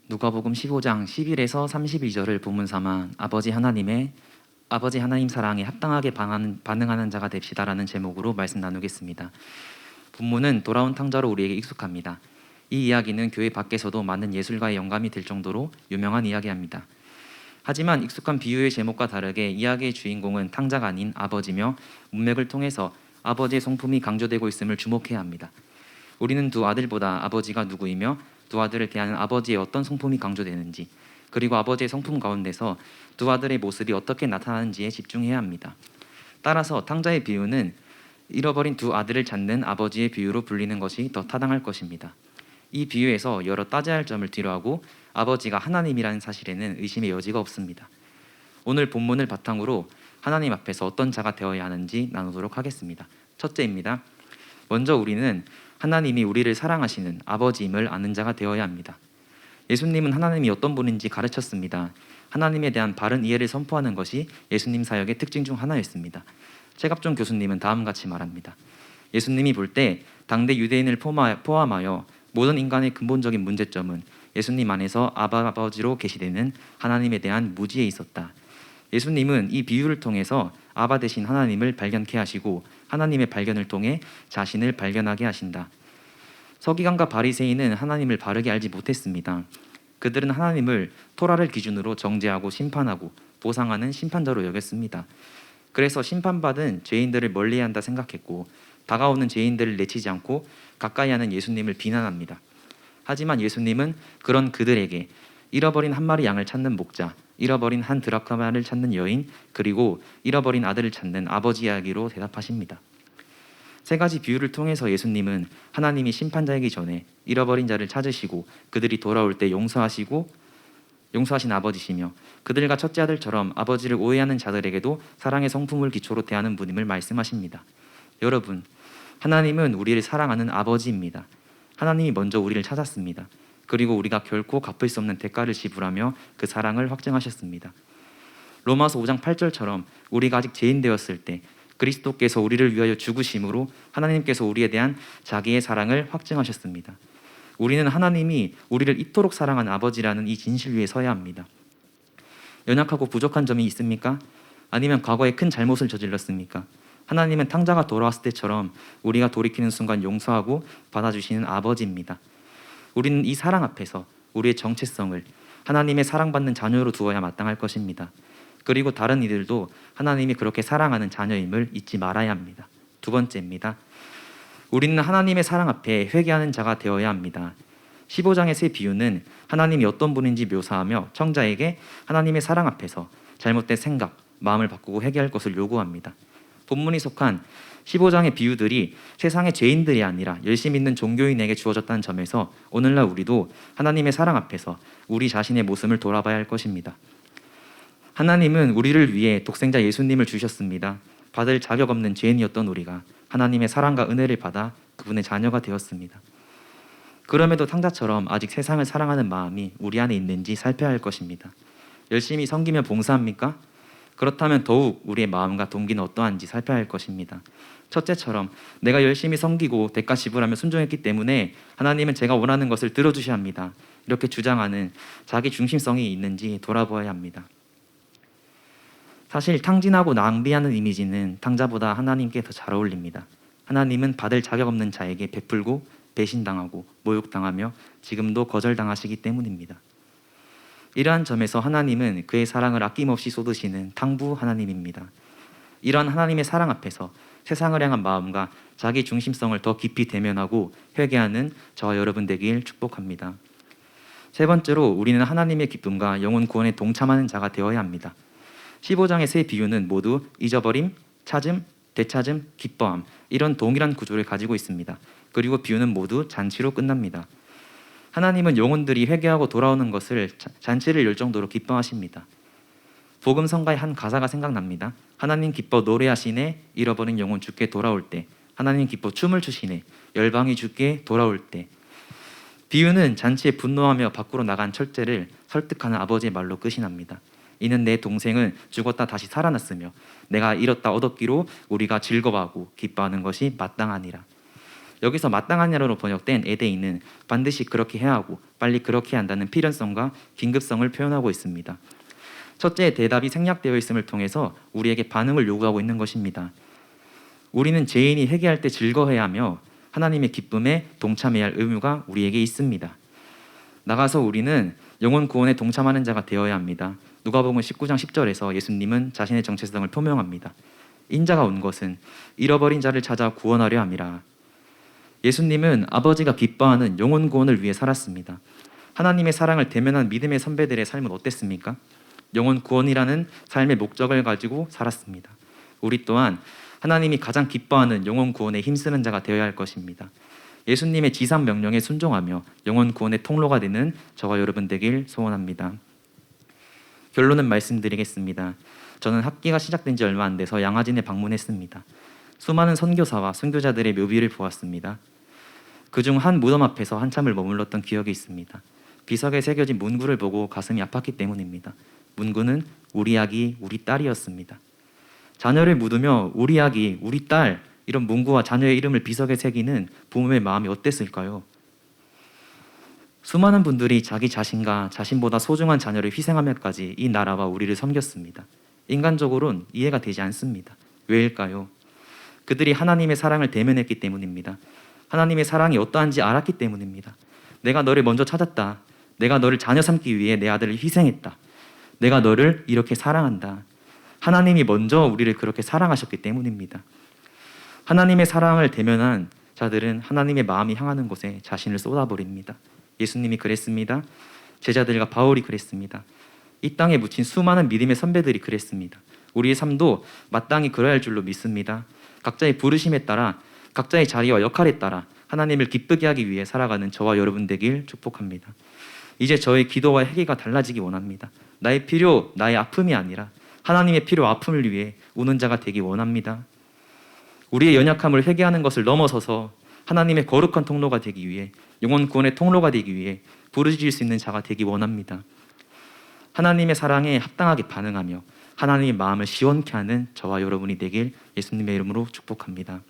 누가복음 15장 11에서 32절을 본문 삼아 아버지 하나님 사랑에 합당하게 반응하는 자가 됩시다라는 제목으로 말씀 나누겠습니다. 본문은 돌아온 탕자로 우리에게 익숙합니다. 이 이야기는 교회 밖에서도 많은 예술가의 영감이 될 정도로 유명한 이야기입니다. 하지만 익숙한 비유의 제목과 다르게 이야기의 주인공은 탕자가 아닌 아버지며 문맥을 통해서 아버지의 성품이 강조되고 있음을 주목해야 합니다. 우리는 두 아들보다 아버지가 누구이며 두 아들을 대하는 아버지의 어떤 성품이 강조되는지, 그리고 아버지의 성품 가운데서 두 아들의 모습이 어떻게 나타나는지에 집중해야 합니다. 따라서 탕자의 비유는 잃어버린 두 아들을 찾는 아버지의 비유로 불리는 것이 더 타당할 것입니다. 이 비유에서 여러 따져야 할 점을 뒤로하고 아버지가 하나님이라는 사실에는 의심의 여지가 없습니다. 오늘 본문을 바탕으로 하나님 앞에서 어떤 자가 되어야 하는지 나누도록 하겠습니다. 첫째입니다. 먼저 우리는 하나님이 우리를 사랑하시는 아버지임을 아는 자가 되어야 합니다. 예수님은 하나님이 어떤 분인지 가르쳤습니다. 하나님에 대한 바른 이해를 선포하는 것이 예수님 사역의 특징 중 하나였습니다. 최갑종 교수님은 다음같이 말합니다. 예수님이 볼 때 당대 유대인을 포함하여 모든 인간의 근본적인 문제점은 예수님 안에서 아버지로 계시되는 하나님에 대한 무지에 있었다. 예수님은 이 비유를 통해서 아바 되신 하나님을 발견케 하시고 하나님의 발견을 통해 자신을 발견하게 하신다. 서기관과 바리새인은 하나님을 바르게 알지 못했습니다. 그들은 하나님을 토라를 기준으로 정죄하고 심판하고 보상하는 심판자로 여겼습니다. 그래서 심판받은 죄인들을 멀리해야 한다 생각했고 다가오는 죄인들을 내치지 않고 가까이 하는 예수님을 비난합니다. 하지만 예수님은 그런 그들에게 잃어버린 한 마리 양을 찾는 목자, 잃어버린 한 드라크마를 찾는 여인, 그리고 잃어버린 아들을 찾는 아버지 이야기로 대답하십니다. 세 가지 비유를 통해서 예수님은 하나님이 심판자이기 전에 잃어버린 자를 찾으시고 그들이 돌아올 때 용서하신 아버지시며 그들과 첫째 아들처럼 아버지를 오해하는 자들에게도 사랑의 성품을 기초로 대하는 분임을 말씀하십니다. 여러분, 하나님은 우리를 사랑하는 아버지입니다. 하나님이 먼저 우리를 찾았습니다. 그리고 우리가 결코 갚을 수 없는 대가를 지불하며 그 사랑을 확증하셨습니다. 로마서 5장 8절처럼 우리가 아직 죄인 되었을 때 그리스도께서 우리를 위하여 죽으심으로 하나님께서 우리에 대한 자기의 사랑을 확증하셨습니다. 우리는 하나님이 우리를 이토록 사랑한 아버지라는 이 진실 위에 서야 합니다. 연약하고 부족한 점이 있습니까? 아니면 과거에 큰 잘못을 저질렀습니까? 하나님은 탕자가 돌아왔을 때처럼 우리가 돌이키는 순간 용서하고 받아주시는 아버지입니다. 우리는 이 사랑 앞에서 우리의 정체성을 하나님의 사랑받는 자녀로 두어야 마땅할 것입니다. 그리고 다른 이들도 하나님이 그렇게 사랑하는 자녀임을 잊지 말아야 합니다. 두 번째입니다. 우리는 하나님의 사랑 앞에 회개하는 자가 되어야 합니다. 15장의 세 비유는 하나님이 어떤 분인지 묘사하며 청자에게 하나님의 사랑 앞에서 잘못된 생각, 마음을 바꾸고 회개할 것을 요구합니다. 본문이 속한 15장의 비유들이 세상의 죄인들이 아니라 열심 있는 종교인에게 주어졌다는 점에서 오늘날 우리도 하나님의 사랑 앞에서 우리 자신의 모습을 돌아봐야 할 것입니다. 하나님은 우리를 위해 독생자 예수님을 주셨습니다. 받을 자격 없는 죄인이었던 우리가 하나님의 사랑과 은혜를 받아 그분의 자녀가 되었습니다. 그럼에도 탕자처럼 아직 세상을 사랑하는 마음이 우리 안에 있는지 살펴야 할 것입니다. 열심히 섬기며 봉사합니까? 그렇다면 더욱 우리의 마음과 동기는 어떠한지 살펴야 할 것입니다. 첫째처럼 내가 열심히 섬기고 대가 지불하며 순종했기 때문에 하나님은 제가 원하는 것을 들어주셔야 합니다. 이렇게 주장하는 자기 중심성이 있는지 돌아보아야 합니다. 사실 탕진하고 낭비하는 이미지는 탕자보다 하나님께 더 잘 어울립니다. 하나님은 받을 자격 없는 자에게 베풀고 배신당하고 모욕당하며 지금도 거절당하시기 때문입니다. 이러한 점에서 하나님은 그의 사랑을 아낌없이 쏟으시는 탕부 하나님입니다. 이러한 하나님의 사랑 앞에서 세상을 향한 마음과 자기 중심성을 더 깊이 대면하고 회개하는 저와 여러분 되길 축복합니다. 세 번째로 우리는 하나님의 기쁨과 영혼 구원에 동참하는 자가 되어야 합니다. 15장의 세 비유는 모두 잊어버림, 찾음, 되찾음, 기뻐함 이런 동일한 구조를 가지고 있습니다. 그리고 비유는 모두 잔치로 끝납니다. 하나님은 영혼들이 회개하고 돌아오는 것을 잔치를 열 정도로 기뻐하십니다. 복음성가의 한 가사가 생각납니다. 하나님 기뻐 노래하시네 잃어버린 영혼 주께 돌아올 때, 하나님 기뻐 춤을 추시네 열방이 주께 돌아올 때. 비유는 잔치에 분노하며 밖으로 나간 철제를 설득하는 아버지의 말로 끝이 납니다. 이는 내 동생은 죽었다 다시 살아났으며 내가 잃었다 얻었기로 우리가 즐거워하고 기뻐하는 것이 마땅하니라. 여기서 마땅하냐로 번역된 에데이는 반드시 그렇게 해야 하고 빨리 그렇게 해야 한다는 필연성과 긴급성을 표현하고 있습니다. 첫째, 대답이 생략되어 있음을 통해서 우리에게 반응을 요구하고 있는 것입니다. 우리는 죄인이 회개할 때 즐거워해야 하며 하나님의 기쁨에 동참해야 할 의무가 우리에게 있습니다. 나가서 우리는 영혼 구원에 동참하는 자가 되어야 합니다. 누가복음 19장 10절에서 예수님은 자신의 정체성을 표명합니다. 인자가 온 것은 잃어버린 자를 찾아 구원하려 함이라. 예수님은 아버지가 기뻐하는 영혼 구원을 위해 살았습니다. 하나님의 사랑을 대면한 믿음의 선배들의 삶은 어땠습니까? 영혼 구원이라는 삶의 목적을 가지고 살았습니다. 우리 또한 하나님이 가장 기뻐하는 영혼 구원에 힘쓰는 자가 되어야 할 것입니다. 예수님의 지상 명령에 순종하며 영혼 구원의 통로가 되는 저와 여러분 되길 소원합니다. 결론은 말씀드리겠습니다. 저는 학기가 시작된 지 얼마 안 돼서 양화진에 방문했습니다. 수많은 선교사와 선교자들의 묘비를 보았습니다. 그중 한 무덤 앞에서 한참을 머물렀던 기억이 있습니다. 비석에 새겨진 문구를 보고 가슴이 아팠기 때문입니다. 문구는 우리 아기, 우리 딸이었습니다. 자녀를 묻으며 우리 아기, 우리 딸 이런 문구와 자녀의 이름을 비석에 새기는 부모의 마음이 어땠을까요? 수많은 분들이 자기 자신과 자신보다 소중한 자녀를 희생하며까지 이 나라와 우리를 섬겼습니다. 인간적으로는 이해가 되지 않습니다. 왜일까요? 그들이 하나님의 사랑을 대면했기 때문입니다. 하나님의 사랑이 어떠한지 알았기 때문입니다. 내가 너를 먼저 찾았다. 내가 너를 자녀 삼기 위해 내 아들을 희생했다. 내가 너를 이렇게 사랑한다. 하나님이 먼저 우리를 그렇게 사랑하셨기 때문입니다. 하나님의 사랑을 대면한 자들은 하나님의 마음이 향하는 곳에 자신을 쏟아버립니다. 예수님이 그랬습니다. 제자들과 바울이 그랬습니다. 이 땅에 묻힌 수많은 믿음의 선배들이 그랬습니다. 우리의 삶도 마땅히 그러야 할 줄로 믿습니다. 각자의 부르심에 따라 각자의 자리와 역할에 따라 하나님을 기쁘게 하기 위해 살아가는 저와 여러분 되길 축복합니다. 이제 저의 기도와 회개가 달라지기 원합니다. 나의 필요, 나의 아픔이 아니라 하나님의 필요, 아픔을 위해 우는 자가 되기 원합니다. 우리의 연약함을 회개하는 것을 넘어서서 하나님의 거룩한 통로가 되기 위해 영혼 구원의 통로가 되기 위해 부르짖을 수 있는 자가 되기 원합니다. 하나님의 사랑에 합당하게 반응하며 하나님의 마음을 시원케 하는 저와 여러분이 되길 예수님의 이름으로 축복합니다.